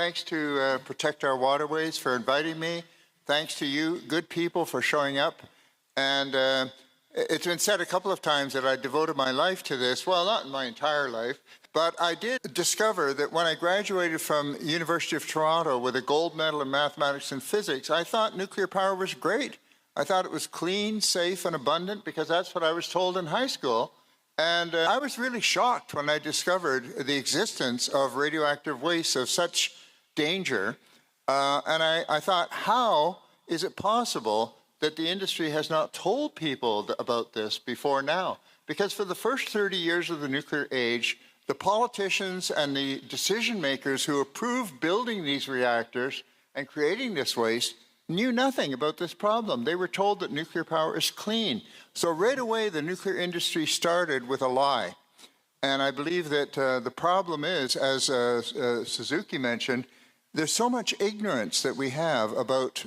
Thanks to Protect Our Waterways for inviting me. Thanks to you, good people, for showing up. And it's been said a couple of times that I devoted my life to this. Well, not my entire life, but I did discover that when I graduated from University of Toronto with a gold medal in mathematics and physics, I thought nuclear power was great. I thought it was clean, safe, and abundant because that's what I was told in high school. And I was really shocked when I discovered the existence of radioactive waste of such danger. And I thought, how is it possible that the industry has not told people about this before now? Because for the first 30 years of the nuclear age, the politicians and the decision makers who approved building these reactors and creating this waste knew nothing about this problem. They were told that nuclear power is clean. So right away, the nuclear industry started with a lie. And I believe that the problem is, as Suzuki mentioned, there's so much ignorance that we have about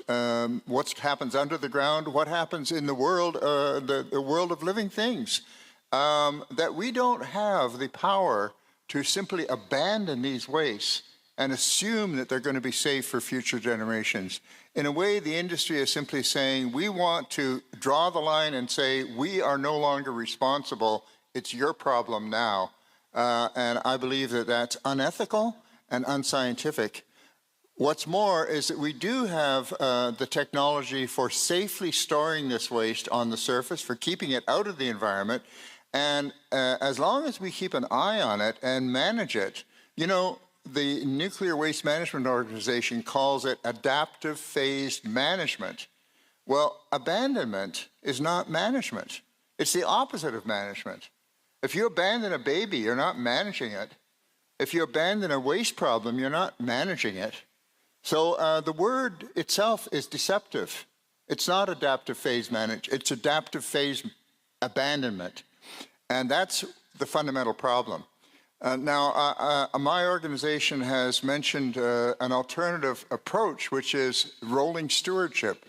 what happens under the ground, what happens in the world, the world of living things, that we don't have the power to simply abandon these wastes and assume that they're going to be safe for future generations. In a way, the industry is simply saying, we want to draw the line and say, we are no longer responsible, it's your problem now. And I believe that that's unethical and unscientific. What's more is that we do have the technology for safely storing this waste on the surface, for keeping it out of the environment. And as long as we keep an eye on it and manage it, you know, the Nuclear Waste Management Organization calls it adaptive phased management. Well, abandonment is not management. It's the opposite of management. If you abandon a baby, you're not managing it. If you abandon a waste problem, you're not managing it. So the word itself is deceptive. It's not adaptive phase management, it's adaptive phase abandonment. And that's the fundamental problem. Now, my organization has mentioned an alternative approach, which is rolling stewardship.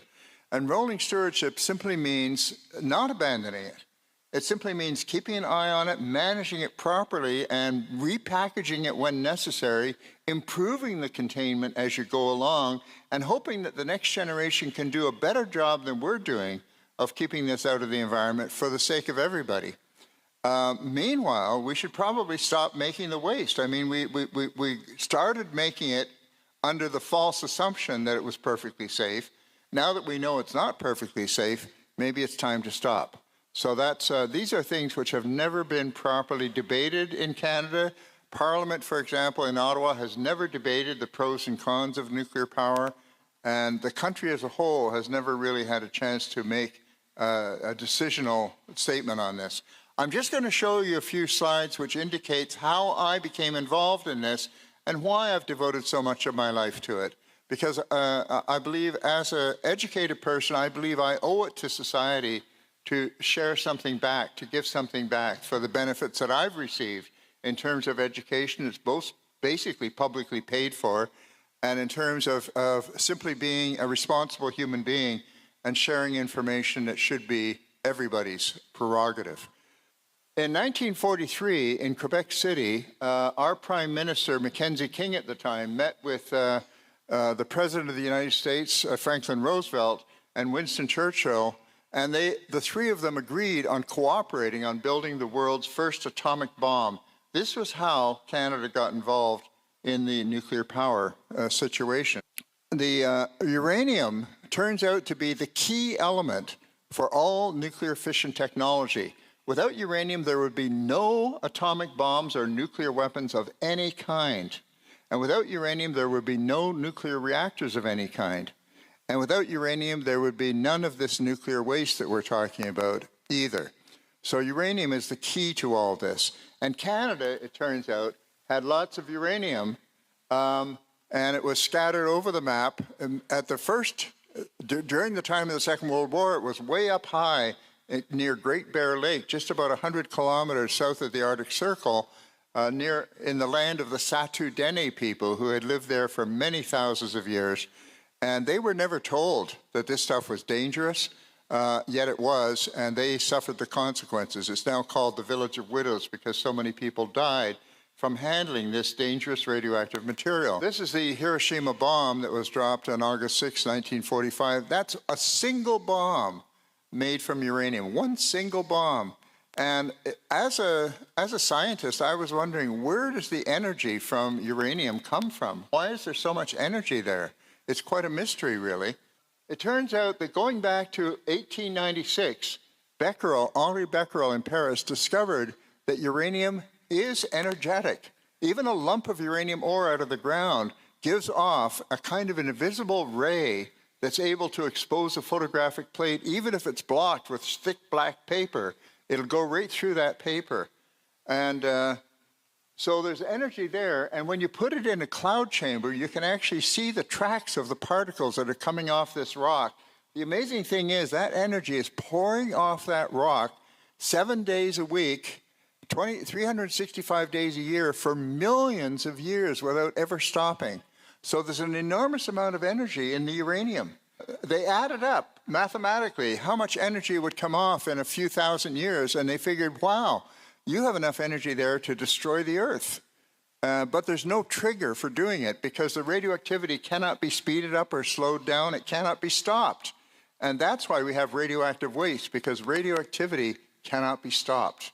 And rolling stewardship simply means not abandoning it. It simply means keeping an eye on it, managing it properly, and repackaging it when necessary, improving the containment as you go along, and hoping that the next generation can do a better job than we're doing of keeping this out of the environment for the sake of everybody. Meanwhile, we should probably stop making the waste. I mean, we started making it under the false assumption that it was perfectly safe. Now that we know it's not perfectly safe, maybe it's time to stop. So that's, these are things which have never been properly debated in Canada. Parliament, for example, in Ottawa has never debated the pros and cons of nuclear power, and the country as a whole has never really had a chance to make a decisional statement on this. I'm just going to show you a few slides which indicates how I became involved in this and why I've devoted so much of my life to it. Because I believe as an educated person, I believe I owe it to society to share something back, to give something back for the benefits that I've received in terms of education. It's both basically publicly paid for, and in terms of simply being a responsible human being and sharing information that should be everybody's prerogative. In 1943, in Quebec City, our Prime Minister, Mackenzie King at the time, met with the President of the United States, Franklin Roosevelt, and Winston Churchill, and the three of them agreed on cooperating on building the world's first atomic bomb. This was how Canada got involved in the nuclear power situation. The uranium turns out to be the key element for all nuclear fission technology. Without uranium, there would be no atomic bombs or nuclear weapons of any kind. And without uranium, there would be no nuclear reactors of any kind. And without uranium, there would be none of this nuclear waste that we're talking about either. So uranium is the key to all this. And Canada, it turns out, had lots of uranium, and it was scattered over the map. And at the during the time of the Second World War, it was way up high near Great Bear Lake, just about 100 kilometers south of the Arctic Circle, in the land of the Satu Dene people who had lived there for many thousands of years. And they were never told that this stuff was dangerous, yet it was, and they suffered the consequences. It's now called the Village of Widows because so many people died from handling this dangerous radioactive material. This is the Hiroshima bomb that was dropped on August 6, 1945. That's a single bomb made from uranium, one single bomb. And as a scientist, I was wondering, where does the energy from uranium come from? Why is there so much energy there? It's quite a mystery, really. It turns out that going back to 1896, Henri Becquerel in Paris discovered that uranium is energetic. Even a lump of uranium ore out of the ground gives off a kind of an invisible ray that's able to expose a photographic plate. Even if it's blocked with thick black paper, it'll go right through that paper. And so there's energy there. And when you put it in a cloud chamber, you can actually see the tracks of the particles that are coming off this rock. The amazing thing is that energy is pouring off that rock 7 days a week, 365 days a year for millions of years without ever stopping. So there's an enormous amount of energy in the uranium. They added up mathematically how much energy would come off in a few thousand years, and they figured, wow, you have enough energy there to destroy the Earth. But there's no trigger for doing it because the radioactivity cannot be speeded up or slowed down. It cannot be stopped. And that's why we have radioactive waste, because radioactivity cannot be stopped.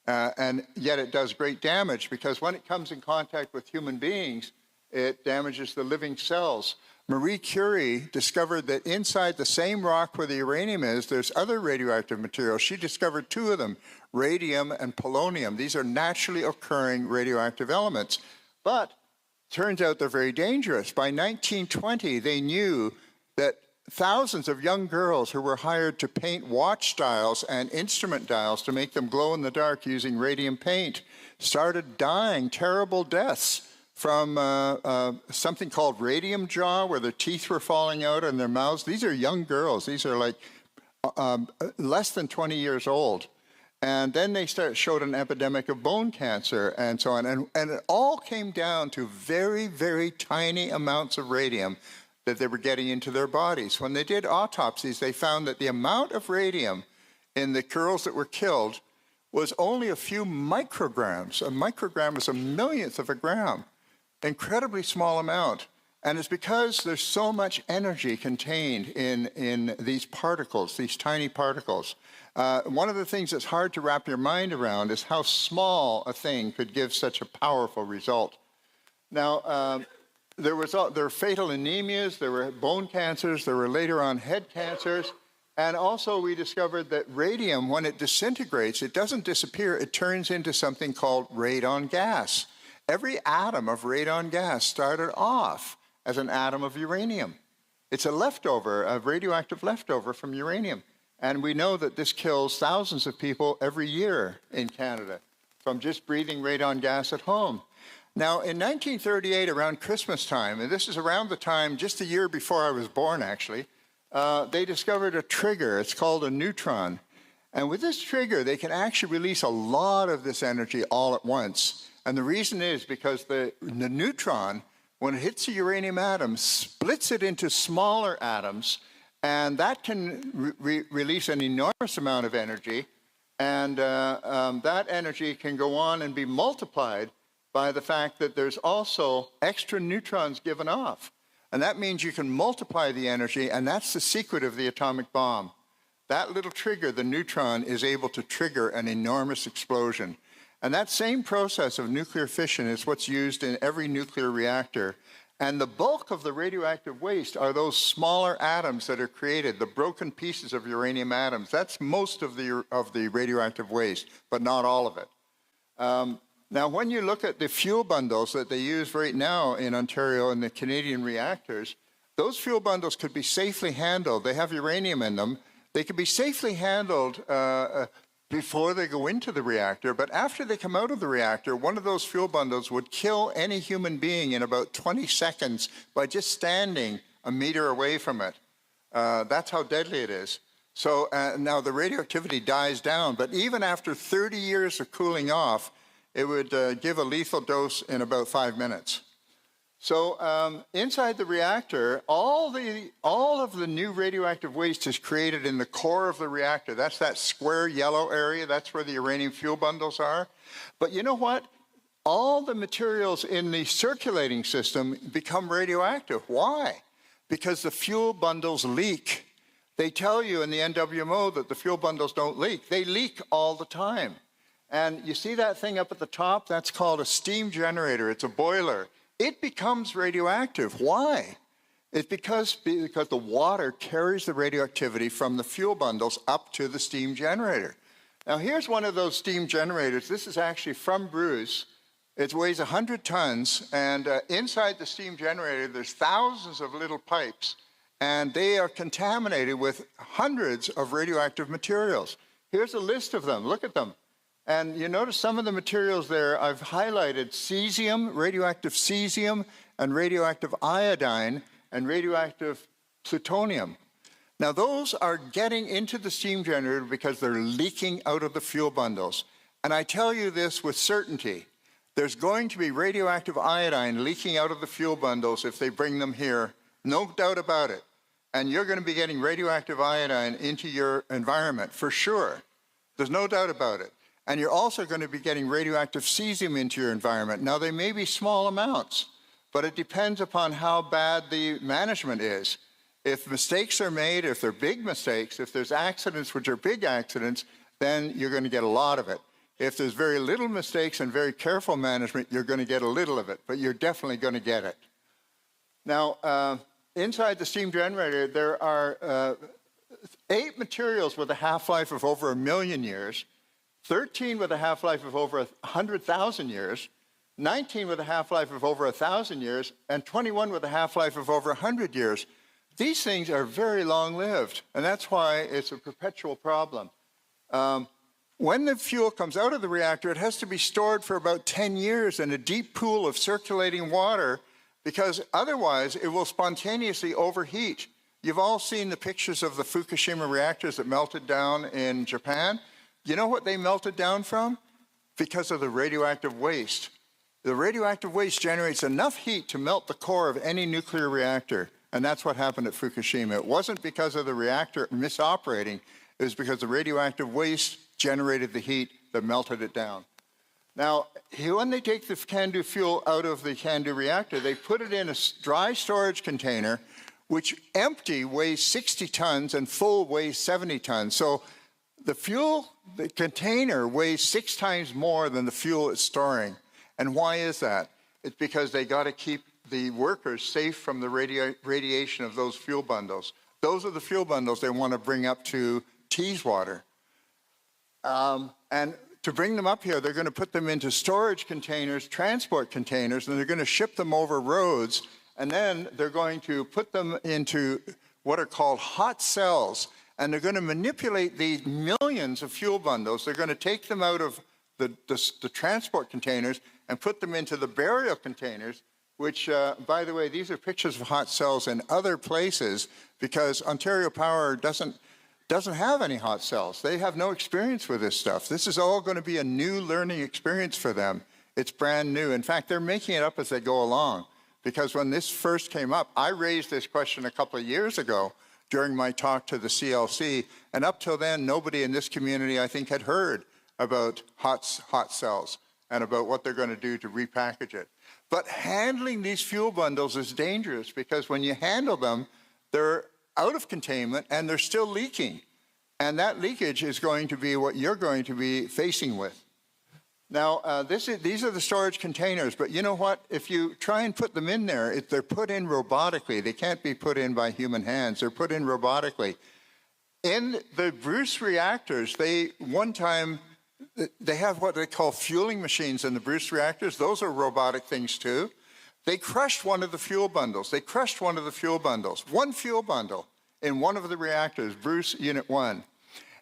And yet it does great damage, because when it comes in contact with human beings, it damages the living cells. Marie Curie discovered that inside the same rock where the uranium is, there's other radioactive materials. She discovered two of them, radium and polonium. These are naturally occurring radioactive elements. But it turns out they're very dangerous. By 1920, they knew that thousands of young girls who were hired to paint watch dials and instrument dials to make them glow in the dark using radium paint started dying terrible deaths from something called radium jaw, where their teeth were falling out in their mouths. These are young girls. These are like less than 20 years old. And then they showed an epidemic of bone cancer and so on. And it all came down to very, very tiny amounts of radium that they were getting into their bodies. When they did autopsies, they found that the amount of radium in the girls that were killed was only a few micrograms. A microgram is a millionth of a gram. Incredibly small amount. And it's because there's so much energy contained in these particles, these tiny particles. One of the things that's hard to wrap your mind around is how small a thing could give such a powerful result. Now, there were fatal anemias, there were bone cancers, there were later on head cancers, and also we discovered that radium, when it disintegrates, it doesn't disappear, it turns into something called radon gas. Every atom of radon gas started off as an atom of uranium. It's a leftover, a radioactive leftover from uranium. And we know that this kills thousands of people every year in Canada from just breathing radon gas at home. Now, in 1938, around Christmas time, and this is around the time, just a year before I was born, actually, they discovered a trigger. It's called a neutron. And with this trigger, they can actually release a lot of this energy all at once. And the reason is because the neutron, when it hits the uranium atom, splits it into smaller atoms, and that can release an enormous amount of energy. And that energy can go on and be multiplied by the fact that there's also extra neutrons given off. And that means you can multiply the energy, and that's the secret of the atomic bomb. That little trigger, the neutron, is able to trigger an enormous explosion. And that same process of nuclear fission is what's used in every nuclear reactor. And the bulk of the radioactive waste are those smaller atoms that are created, the broken pieces of uranium atoms. That's most of the radioactive waste, but not all of it. Now, when you look at the fuel bundles that they use right now in Ontario in the Canadian reactors, those fuel bundles could be safely handled. They have uranium in them. They could be safely handled before they go into the reactor, but after they come out of the reactor, one of those fuel bundles would kill any human being in about 20 seconds by just standing a meter away from it. That's how deadly it is. So now the radioactivity dies down, but even after 30 years of cooling off, it would give a lethal dose in about 5 minutes. So inside the reactor, all of the new radioactive waste is created in the core of the reactor. That's that square yellow area. That's where the uranium fuel bundles are. But you know what? all the materials in the circulating system become radioactive. Why? Because the fuel bundles leak. They tell you in the NWMO that the fuel bundles don't leak. They leak all the time. And you see that thing up at the top? That's called a steam generator. It's a boiler. It becomes radioactive. Why? It's because the water carries the radioactivity from the fuel bundles up to the steam generator. Now, here's one of those steam generators. This is actually from Bruce. It weighs 100 tons, and inside the steam generator, there's thousands of little pipes, and they are contaminated with hundreds of radioactive materials. Here's a list of them. Look at them. And you notice some of the materials there, I've highlighted cesium, radioactive cesium, and radioactive iodine, and radioactive plutonium. Now, those are getting into the steam generator because they're leaking out of the fuel bundles. And I tell you this with certainty. There's going to be radioactive iodine leaking out of the fuel bundles if they bring them here. No doubt about it. And you're going to be getting radioactive iodine into your environment for sure. There's no doubt about it. And you're also going to be getting radioactive cesium into your environment. Now, they may be small amounts, but it depends upon how bad the management is. If mistakes are made, if they're big mistakes, if there's accidents which are big accidents, then you're going to get a lot of it. If there's very little mistakes and very careful management, you're going to get a little of it, but you're definitely going to get it. Now, inside the steam generator, there are 8 materials with a half-life of over 1 million years, 13 with a half-life of over 100,000 years, 19 with a half-life of over 1,000 years, and 21 with a half-life of over 100 years. These things are very long-lived, and that's why it's a perpetual problem. When the fuel comes out of the reactor, it has to be stored for about 10 years in a deep pool of circulating water, because otherwise it will spontaneously overheat. You've all seen the pictures of the Fukushima reactors that melted down in Japan. You know what they melted down from? Because of the radioactive waste. The radioactive waste generates enough heat to melt the core of any nuclear reactor. And that's what happened at Fukushima. It wasn't because of the reactor misoperating. It was because the radioactive waste generated the heat that melted it down. Now, when they take the CANDU fuel out of the CANDU reactor, they put it in a dry storage container, which empty weighs 60 tons and full weighs 70 tons. So the container weighs 6 times more than the fuel it's storing. And why is that? It's because they got to keep the workers safe from the radiation of those fuel bundles. Those are the fuel bundles they want to bring up to Teeswater. And to bring them up here, they're going to put them into storage containers, transport containers, and they're going to ship them over roads. And then they're going to put them into what are called hot cells. And they're going to manipulate these millions of fuel bundles. They're going to take them out of the transport containers and put them into the burial containers, which, by the way, these are pictures of hot cells in other places because Ontario Power doesn't have any hot cells. They have no experience with this stuff. This is all going to be a new learning experience for them. It's brand new. In fact, they're making it up as they go along because when this first came up, I raised this question a couple of years ago during my talk to the CLC, and up till then, nobody in this community, I think, had heard about hot cells and about what they're going to do to repackage it. But handling these fuel bundles is dangerous because when you handle them, they're out of containment and they're still leaking. And that leakage is going to be what you're going to be facing with. Now, these are the storage containers, but you know what? If you try and put them in there, they're put in robotically. They can't be put in by human hands. They're put in robotically. In the Bruce reactors, one time, they have what they call fueling machines in the Bruce reactors. Those are robotic things too. They crushed one of the fuel bundles. One fuel bundle in one of the reactors, Bruce Unit 1.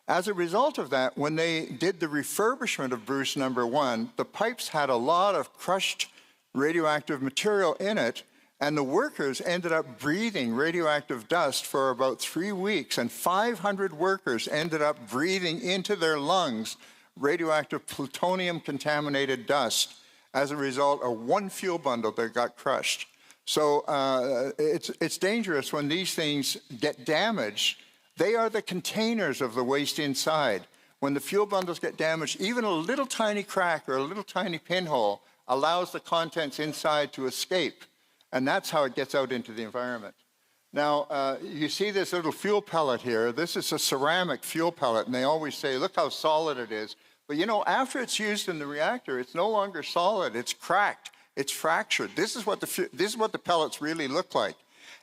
As a result of that, when they did the refurbishment of Bruce number 1, the pipes had a lot of crushed radioactive material in it, and the workers ended up breathing radioactive dust for about 3 weeks, and 500 workers ended up breathing into their lungs radioactive plutonium-contaminated dust as a result of one fuel bundle that got crushed. So it's dangerous when these things get damaged. They are the containers of the waste inside. When the fuel bundles get damaged, even a little tiny crack or a little tiny pinhole allows the contents inside to escape. And that's how it gets out into the environment. Now, you see this little fuel pellet here. This is a ceramic fuel pellet, and they always say, look how solid it is. But you know, after it's used in the reactor, it's no longer solid. It's cracked. It's fractured. This is what the pellets really look like.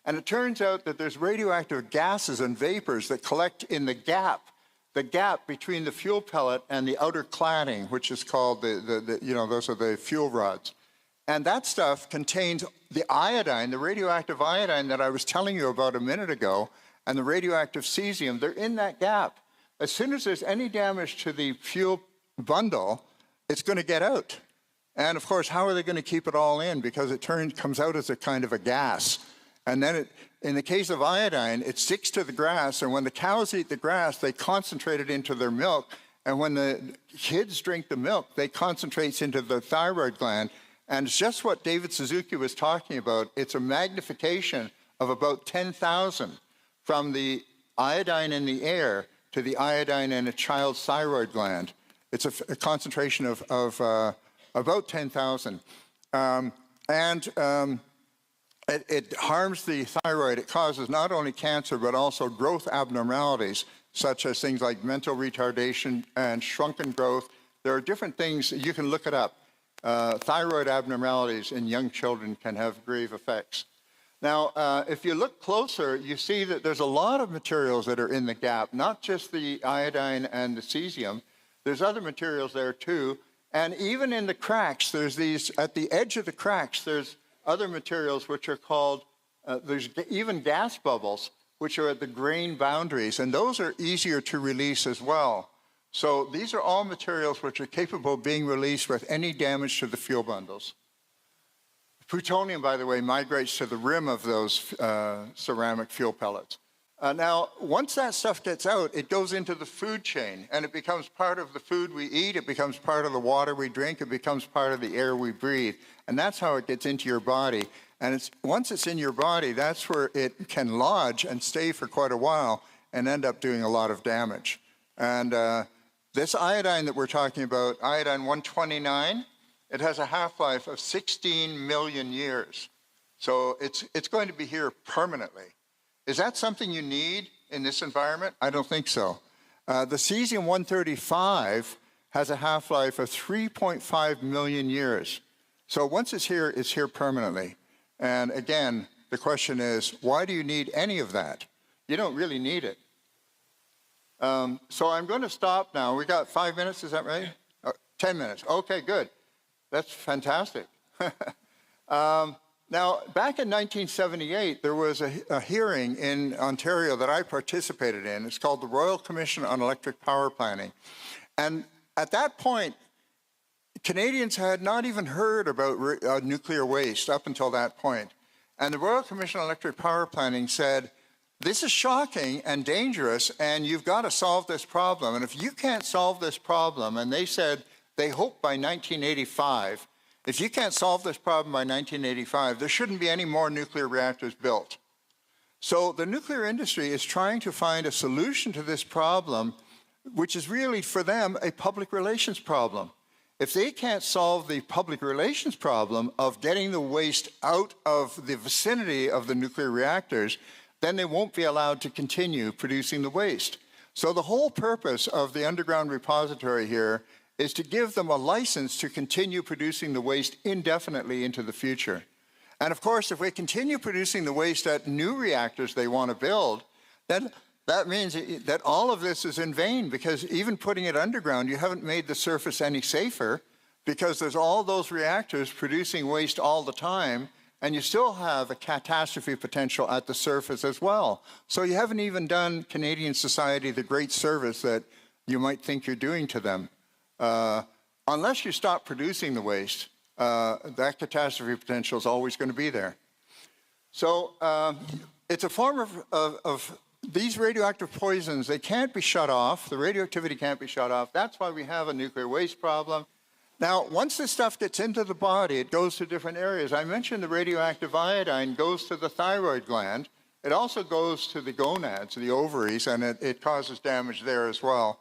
And it turns out that there's radioactive gases and vapors that collect in the gap between the fuel pellet and the outer cladding, which is called those are the fuel rods. And that stuff contains the iodine, the radioactive iodine that I was telling you about a minute ago, and the radioactive cesium. They're in that gap. As soon as there's any damage to the fuel bundle, it's going to get out. And of course, how are they going to keep it all in? Because it comes out as a kind of a gas. And then in the case of iodine, it sticks to the grass, and when the cows eat the grass, they concentrate it into their milk. And when the kids drink the milk, they concentrate into the thyroid gland. And it's just what David Suzuki was talking about. It's a magnification of about 10,000 from the iodine in the air to the iodine in a child's thyroid gland. It's a concentration of about 10,000. It harms the thyroid. It causes not only cancer, but also growth abnormalities, such as things like mental retardation and shrunken growth. There are different things, you can look it up. Thyroid abnormalities in young children can have grave effects. Now, if you look closer, you see that there's a lot of materials that are in the gap, not just the iodine and the cesium. There's other materials there too. And even in the cracks, there's these, at the edge of the cracks, there's other materials which are called, there's even gas bubbles, which are at the grain boundaries, and those are easier to release as well. So these are all materials which are capable of being released with any damage to the fuel bundles. Plutonium, by the way, migrates to the rim of those ceramic fuel pellets. Now, once that stuff gets out, it goes into the food chain, and it becomes part of the food we eat, it becomes part of the water we drink, it becomes part of the air we breathe, and that's how it gets into your body. And once it's in your body, that's where it can lodge and stay for quite a while and end up doing a lot of damage. And this iodine that we're talking about, iodine 129, it has a half-life of 16 million years. So it's going to be here permanently. Is that something you need in this environment? I don't think so. The cesium-135 has a half-life of 3.5 million years. So once it's here permanently. And again, the question is, why do you need any of that? You don't really need it. So I'm going to stop now. We got 5 minutes, is that right? 10 minutes. Okay, good. That's fantastic. Now, back in 1978, there was a hearing in Ontario that I participated in. It's called the Royal Commission on Electric Power Planning. And at that point, Canadians had not even heard about nuclear waste up until that point. And the Royal Commission on Electric Power Planning said, this is shocking and dangerous, and you've got to solve this problem. And if you can't solve this problem, and they said they hope by 1985, if you can't solve this problem by 1985, there shouldn't be any more nuclear reactors built. So the nuclear industry is trying to find a solution to this problem, which is really, for them, a public relations problem. If they can't solve the public relations problem of getting the waste out of the vicinity of the nuclear reactors, then they won't be allowed to continue producing the waste. So the whole purpose of the underground repository here is to give them a license to continue producing the waste indefinitely into the future. And of course, if we continue producing the waste at new reactors they want to build, then that means that all of this is in vain, because even putting it underground, you haven't made the surface any safer, because there's all those reactors producing waste all the time, and you still have a catastrophe potential at the surface as well. So you haven't even done Canadian society the great service that you might think you're doing to them. Unless you stop producing the waste, that catastrophe potential is always going to be there. So it's a form of these radioactive poisons. They can't be shut off. The radioactivity can't be shut off. That's why we have a nuclear waste problem. Now, once this stuff gets into the body, it goes to different areas. I mentioned the radioactive iodine goes to the thyroid gland. It also goes to the gonads, the ovaries, and it causes damage there as well.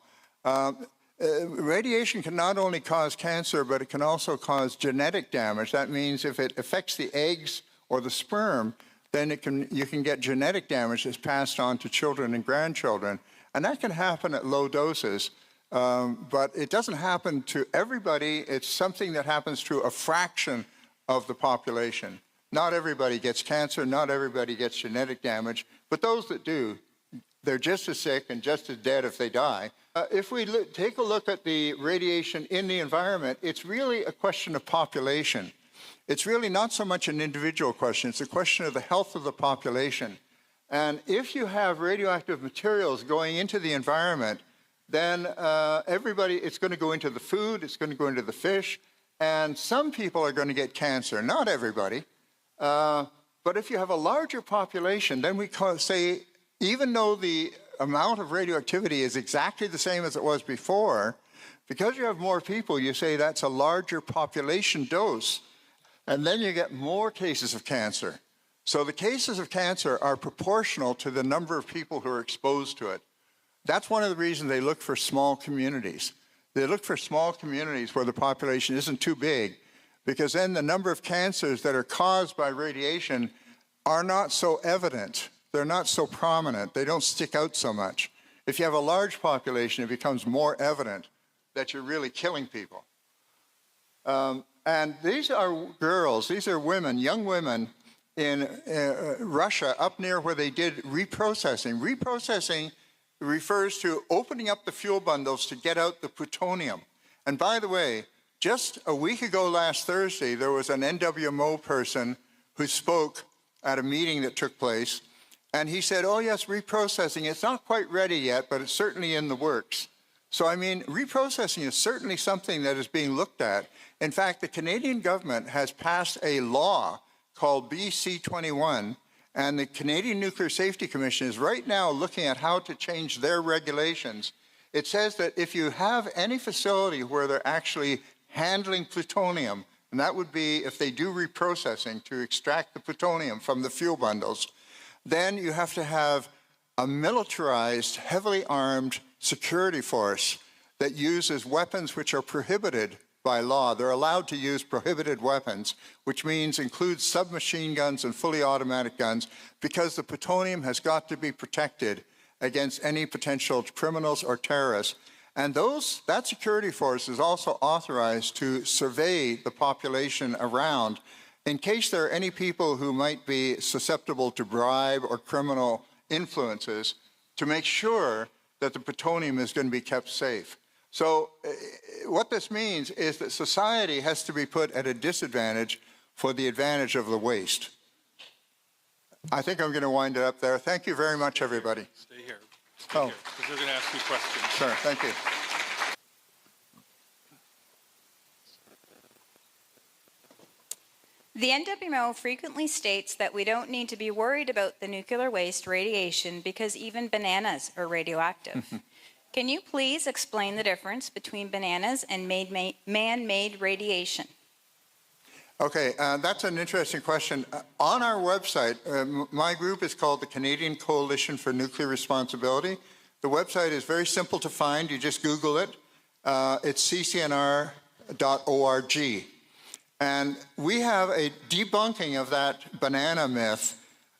radiation can not only cause cancer, but it can also cause genetic damage. That means if it affects the eggs or the sperm, then you can get genetic damage that's passed on to children and grandchildren. And that can happen at low doses, but it doesn't happen to everybody. It's something that happens to a fraction of the population. Not everybody gets cancer, not everybody gets genetic damage, but those that do, they're just as sick and just as dead if they die. If we take a look at the radiation in the environment, it's really a question of population. It's really not so much an individual question, it's a question of the health of the population. And if you have radioactive materials going into the environment, then it's going to go into the food, it's going to go into the fish, and some people are going to get cancer, not everybody. But if you have a larger population, then we say, even though the amount of radioactivity is exactly the same as it was before, because you have more people, you say that's a larger population dose, and then you get more cases of cancer. So the cases of cancer are proportional to the number of people who are exposed to it. That's one of the reasons they look for small communities. They look for small communities where the population isn't too big, because then the number of cancers that are caused by radiation are not so evident. They're not so prominent. They don't stick out so much. If you have a large population, it becomes more evident that you're really killing people. And these are girls, these are women, young women in Russia, up near where they did reprocessing. Reprocessing refers to opening up the fuel bundles to get out the plutonium. And by the way, just a week ago last Thursday, there was an NWMO person who spoke at a meeting that took place, and he said, oh yes, reprocessing, it's not quite ready yet, but it's certainly in the works. So I mean, reprocessing is certainly something that is being looked at. In fact, the Canadian government has passed a law called BC-21, and the Canadian Nuclear Safety Commission is right now looking at how to change their regulations. It says that if you have any facility where they're actually handling plutonium, and that would be if they do reprocessing to extract the plutonium from the fuel bundles, then you have to have a militarized, heavily armed security force that uses weapons which are prohibited by law. They're allowed to use prohibited weapons, which means includes submachine guns and fully automatic guns, because the plutonium has got to be protected against any potential criminals or terrorists. And that security force is also authorized to survey the population around in case there are any people who might be susceptible to bribe or criminal influences, to make sure that the plutonium is going to be kept safe. So what this means is that society has to be put at a disadvantage for the advantage of the waste. I think I'm going to wind it up there. Thank you very much, everybody. Stay here. Stay here, because we're going to ask you questions. Sure, thank you. The NWMO frequently states that we don't need to be worried about the nuclear waste radiation because even bananas are radioactive. Can you please explain the difference between bananas and man-made radiation? Okay, that's an interesting question. On our website, my group is called the Canadian Coalition for Nuclear Responsibility. The website is very simple to find. You just Google it. It's ccnr.org. And we have a debunking of that banana myth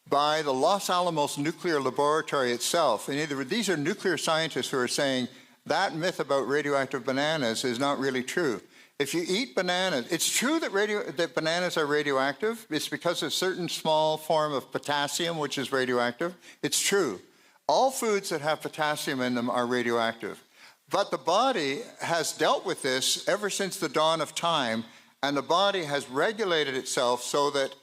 by the Los Alamos Nuclear Laboratory itself. And these are nuclear scientists who are saying that myth about radioactive bananas is not really true. If you eat bananas, it's true that bananas are radioactive. It's because of a certain small form of potassium, which is radioactive. It's true. All foods that have potassium in them are radioactive. But the body has dealt with this ever since the dawn of time, and the body has regulated itself so that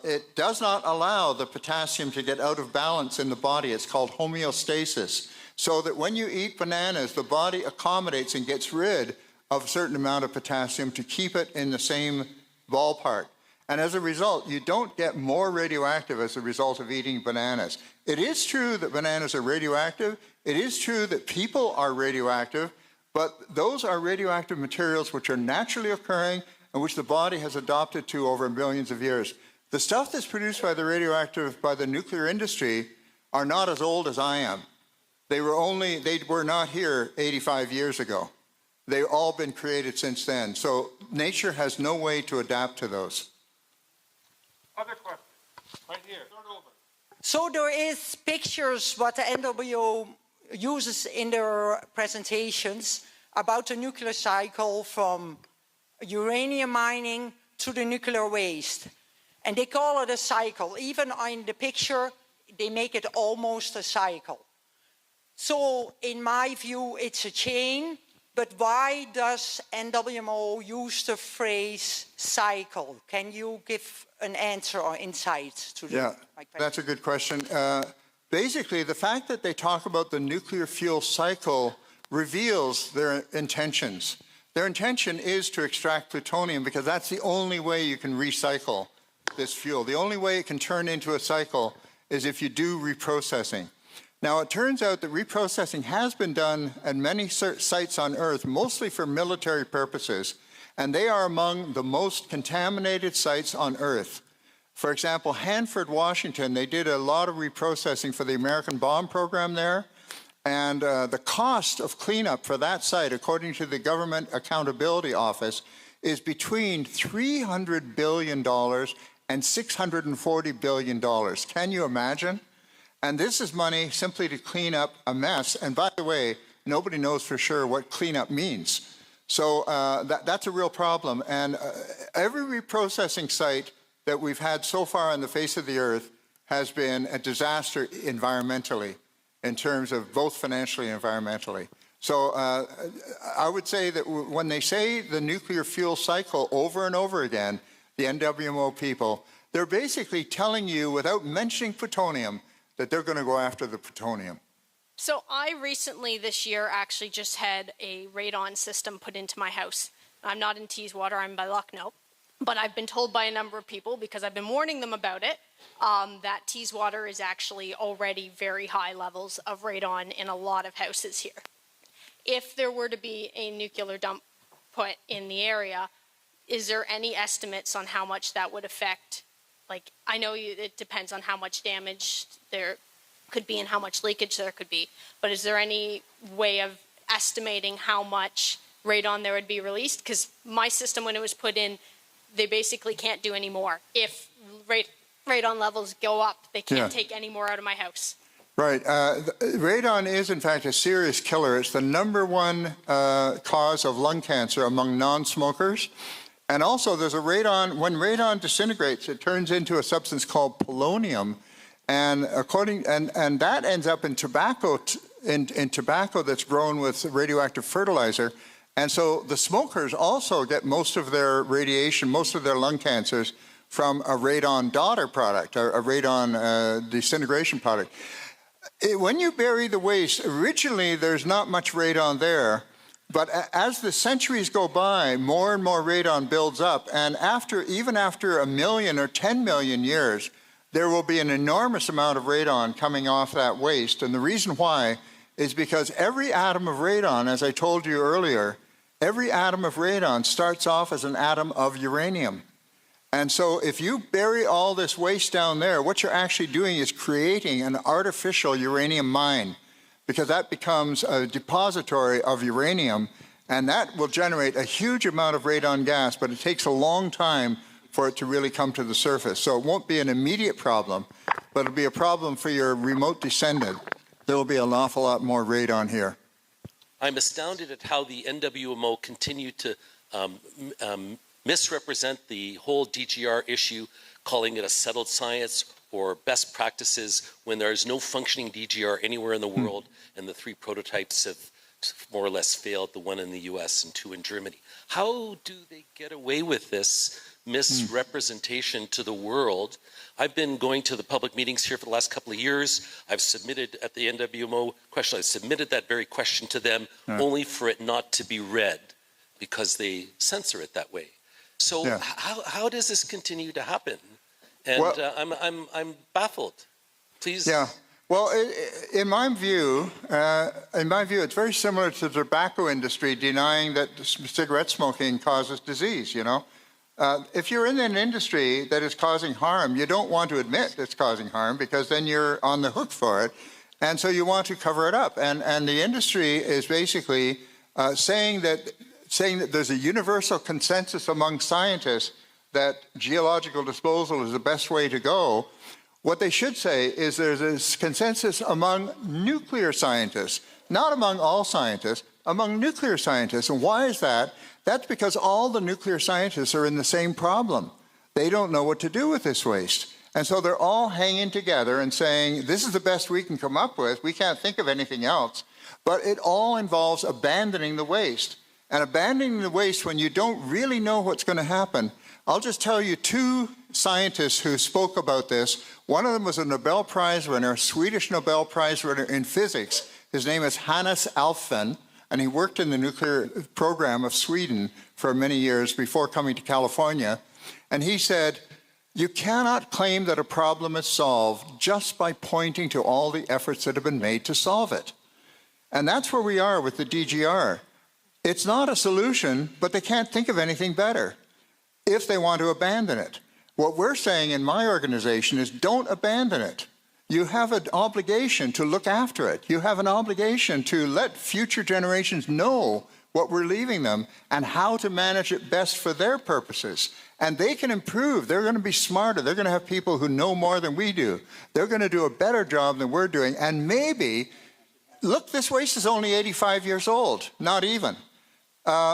it does not allow the potassium to get out of balance in the body. It's called homeostasis. So that when you eat bananas, the body accommodates and gets rid of a certain amount of potassium to keep it in the same ballpark. And as a result, you don't get more radioactive as a result of eating bananas. It is true that bananas are radioactive. It is true that people are radioactive, but those are radioactive materials which are naturally occurring and which the body has adopted to over millions of years. The stuff that's produced by the nuclear industry are not as old as I am. They were not here 85 years ago. they've all been created since then. So nature has no way to adapt to those. Other question, right here. Start over. So there is pictures what the NWO uses in their presentations about the nuclear cycle from uranium mining to the nuclear waste. And they call it a cycle. Even in the picture, they make it almost a cycle. So in my view, it's a chain, but why does NWO use the phrase cycle? Can you give an answer or insight to that? Yeah, that's a good question. Basically, the fact that they talk about the nuclear fuel cycle reveals their intentions. Their intention is to extract plutonium because that's the only way you can recycle this fuel. The only way it can turn into a cycle is if you do reprocessing. Now, it turns out that reprocessing has been done at many sites on Earth, mostly for military purposes, and they are among the most contaminated sites on Earth. For example, Hanford, Washington, they did a lot of reprocessing for the American bomb program there, and the cost of cleanup for that site, according to the Government Accountability Office, is between $300 billion and $640 billion. Can you imagine? And this is money simply to clean up a mess. And by the way, nobody knows for sure what cleanup means. So that's a real problem. And every reprocessing site that we've had so far on the face of the earth has been a disaster environmentally, in terms of both financially and environmentally. So I would say that when they say the nuclear fuel cycle over and over again, the NWO people, they're basically telling you, without mentioning plutonium, that they're going to go after the plutonium. So I recently this year actually just had a radon system put into my house. I'm not in Teeswater, I'm by Lucknow. But I've been told by a number of people, because I've been warning them about it, that Teeswater is actually already very high levels of radon in a lot of houses here. If there were to be a nuclear dump put in the area, is there any estimates on how much that would affect? Like, I know it depends on how much damage there could be and how much leakage there could be, but is there any way of estimating how much radon there would be released? Because my system, when it was put in, they basically can't do any more. If radon levels go up, they can't take any more out of my house. Right. Radon is, in fact, a serious killer. It's the #1 cause of lung cancer among non-smokers. And also, there's a radon, when radon disintegrates, it turns into a substance called polonium. And and that ends up in tobacco, in tobacco that's grown with radioactive fertilizer. And so the smokers also get most of their radiation, most of their lung cancers from a radon daughter product, a radon disintegration product. When you bury the waste, originally there's not much radon there, but as the centuries go by, more and more radon builds up, and even after 1 million or 10 million years, there will be an enormous amount of radon coming off that waste. And the reason why is because every atom of radon, as I told you earlier, every atom of radon starts off as an atom of uranium. And so if you bury all this waste down there, what you're actually doing is creating an artificial uranium mine, because that becomes a depository of uranium, and that will generate a huge amount of radon gas, but it takes a long time for it to really come to the surface. So it won't be an immediate problem, but it'll be a problem for your remote descendant. There will be an awful lot more radon here. I'm astounded at how the NWMO continue to misrepresent the whole DGR issue, calling it a settled science or best practices, when there is no functioning DGR anywhere in the world, and the 3 prototypes have more or less failed, the 1 in the US and 2 in Germany. How do they get away with this misrepresentation to the world? I've been going to the public meetings here for the last couple of years. I've submitted at the NWMO question, I submitted that very question to them only for it not to be read, because they censor it that way. So how does this continue to happen? And I'm baffled. Please. Yeah. Well, in my view, it's very similar to the tobacco industry denying that cigarette smoking causes disease. You know, if you're in an industry that is causing harm, you don't want to admit it's causing harm, because then you're on the hook for it, and so you want to cover it up. And the industry is basically saying that there's a universal consensus among scientists that geological disposal is the best way to go. What they should say is there's a consensus among nuclear scientists, not among all scientists, among nuclear scientists. And why is that? That's because all the nuclear scientists are in the same problem. They don't know what to do with this waste. And so they're all hanging together and saying, this is the best we can come up with. We can't think of anything else. But it all involves abandoning the waste. And abandoning the waste when you don't really know what's going to happen. I'll just tell you two scientists who spoke about this. One of them was a Nobel Prize winner, a Swedish Nobel Prize winner in physics. His name is Hannes Alfvén, and he worked in the nuclear program of Sweden for many years before coming to California. And he said, you cannot claim that a problem is solved just by pointing to all the efforts that have been made to solve it. And that's where we are with the DGR. It's not a solution, but they can't think of anything better if they want to abandon it. What we're saying in my organization is don't abandon it. You have an obligation to look after it. You have an obligation to let future generations know what we're leaving them and how to manage it best for their purposes. And they can improve. They're going to be smarter. They're going to have people who know more than we do. They're going to do a better job than we're doing. And maybe, look, this waste is only 85 years old, not even.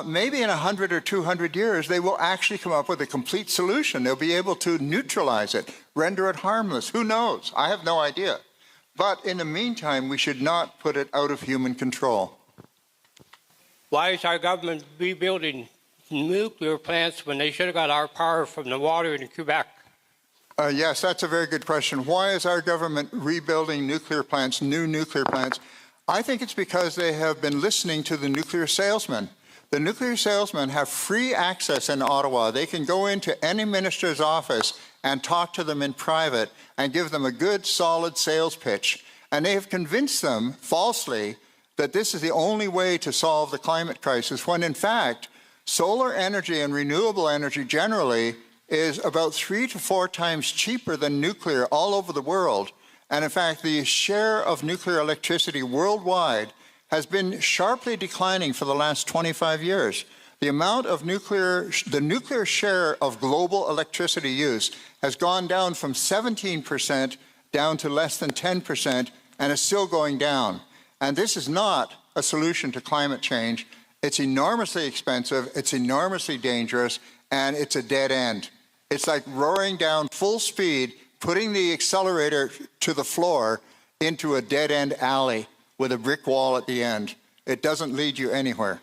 Maybe in 100 or 200 years, they will actually come up with a complete solution. They'll be able to neutralize it, render it harmless. Who knows? I have no idea. But in the meantime, we should not put it out of human control. Why is our government rebuilding nuclear plants when they should have got our power from the water in Quebec? Yes, that's a very good question. Why is our government rebuilding nuclear plants, new nuclear plants? I think it's because they have been listening to the nuclear salesmen. The nuclear salesmen have free access in Ottawa. They can go into any minister's office and talk to them in private and give them a good, solid sales pitch. And they have convinced them, falsely, that this is the only way to solve the climate crisis, when in fact, solar energy and renewable energy generally is about 3 to 4 times cheaper than nuclear all over the world. And in fact, the share of nuclear electricity worldwide has been sharply declining for the last 25 years. The amount of the nuclear share of global electricity use has gone down from 17% down to less than 10% and is still going down. And this is not a solution to climate change. It's enormously expensive, it's enormously dangerous, and it's a dead end. It's like roaring down full speed, putting the accelerator to the floor into a dead-end alley with a brick wall at the end. It doesn't lead you anywhere.